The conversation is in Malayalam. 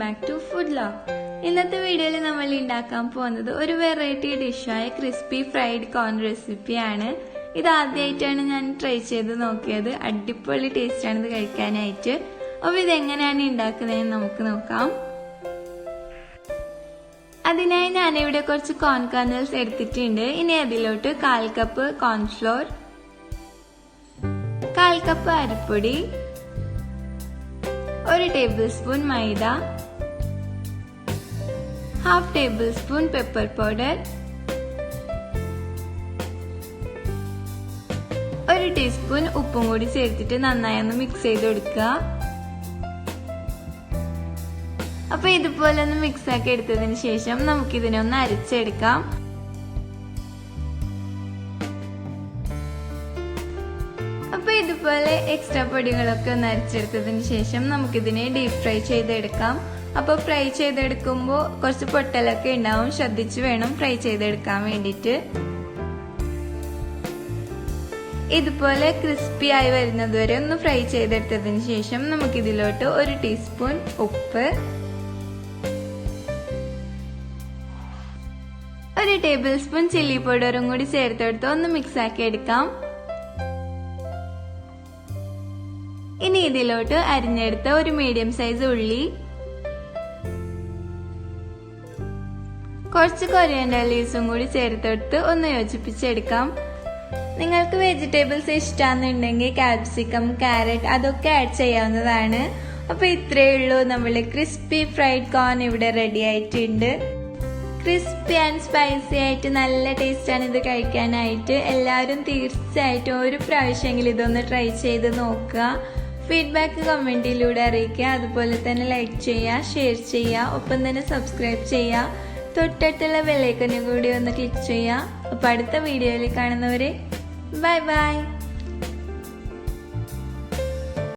Back to food log. ഇന്നത്തെ വീഡിയോയിൽ നമ്മൾ ഉണ്ടാക്കാൻ പോകുന്നത് ഒരു വെറൈറ്റി ഡിഷായ ക്രിസ്പി ഫ്രൈഡ് കോൺ റെസിപ്പിയാണ്. ഇത് ആദ്യമായിട്ടാണ് ഞാൻ ട്രൈ ചെയ്ത് നോക്കിയത്. അടിപൊളി ടേസ്റ്റാണ് ഇത് കഴിക്കാനായിട്ട്. അപ്പോൾ ഇതെങ്ങനെയാണ് ഉണ്ടാക്കുന്നതെന്ന് നമുക്ക് നോക്കാം. അതിനായി ഞാനിവിടെ കുറച്ച് കോൺ കർണൽസ് എടുത്തിട്ടുണ്ട്. ഇനി അതിലോട്ട് 1/4 കപ്പ് കോൺഫ്ലോർ, 1/4 കപ്പ് അരിപ്പൊടി, 1 ടേബിൾ സ്പൂൺ മൈദ, 1/2 table spoon pepper powder, 1 teaspoon ഉപ്പും കൂടി ചേർത്തിട്ട് നന്നായി ഒന്ന് മിക്സ് ചെയ്ത് കൊടുക്കുക. അപ്പൊ ഇതുപോലെ ഒന്ന് മിക്സ് ആക്കി എടുത്തതിന് ശേഷം നമുക്കിതിനൊന്ന് അരച്ചെടുക്കാം. അപ്പൊ ഇതുപോലെ എക്സ്ട്രാ പൊടികളൊക്കെ ഒന്ന് അരച്ചെടുത്തതിന് ശേഷം നമുക്കിതിനെ ഡീപ് ഫ്രൈ ചെയ്തെടുക്കാം. അപ്പൊ ഫ്രൈ ചെയ്തെടുക്കുമ്പോൾ കുറച്ച് പൊട്ടലൊക്കെ ഉണ്ടാവും, ശ്രദ്ധിച്ച് വേണം ഫ്രൈ ചെയ്തെടുക്കാൻ വേണ്ടിയിട്ട്. ഇതുപോലെ ക്രിസ്പി ആയി വരുന്നത് വരെ ഒന്ന് ഫ്രൈ ചെയ്തെടുത്തതിന് ശേഷം നമുക്കിതിലോട്ട് 1 ടീസ്പൂൺ ഉപ്പ്, 1 ടേബിൾ സ്പൂൺ ചില്ലി പൗഡറും കൂടി ചേർത്തെടുത്ത് ഒന്ന് മിക്സ് ആക്കി എടുക്കാം. ഇനി ഇതിലോട്ട് അരിഞ്ഞെടുത്ത ഒരു മീഡിയം സൈസ് ഉള്ളി, കുറച്ച് കൊറിയാൻഡർ ലീവ്സും കൂടി ചേർത്തെടുത്ത് ഒന്ന് യോജിപ്പിച്ചെടുക്കാം. നിങ്ങൾക്ക് വെജിറ്റബിൾസ് ഇഷ്ടമാണെന്നുണ്ടെങ്കിൽ ക്യാപ്സിക്കം, ക്യാരറ്റ് അതൊക്കെ ആഡ് ചെയ്യാവുന്നതാണ്. അപ്പൊ ഇത്രയേ ഉള്ളൂ, നമ്മള് ക്രിസ്പി ഫ്രൈഡ് കോൺ ഇവിടെ റെഡി ആയിട്ടുണ്ട്. ക്രിസ്പി ആൻഡ് സ്പൈസി ആയിട്ട് നല്ല ടേസ്റ്റാണ് ഇത് കഴിക്കാനായിട്ട്. എല്ലാവരും തീർച്ചയായിട്ടും ഒരു പ്രാവശ്യമെങ്കിലും ഇതൊന്ന് ട്രൈ ചെയ്ത് നോക്കുക. ഫീഡ്ബാക്ക് കമന്റിലൂടെ അറിയിക്കുക. അതുപോലെ തന്നെ ലൈക്ക് ചെയ്യുക, ഷെയർ ചെയ്യുക, ഒപ്പം തന്നെ സബ്സ്ക്രൈബ് ചെയ്യുക. തൊട്ടടുത്തുള്ള ബെല്ലൈക്കനും കൂടി ഒന്ന് ക്ലിക്ക് ചെയ്യുക. അപ്പോൾ അടുത്ത വീഡിയോയിൽ കാണുന്നവരെ ബൈ ബൈ.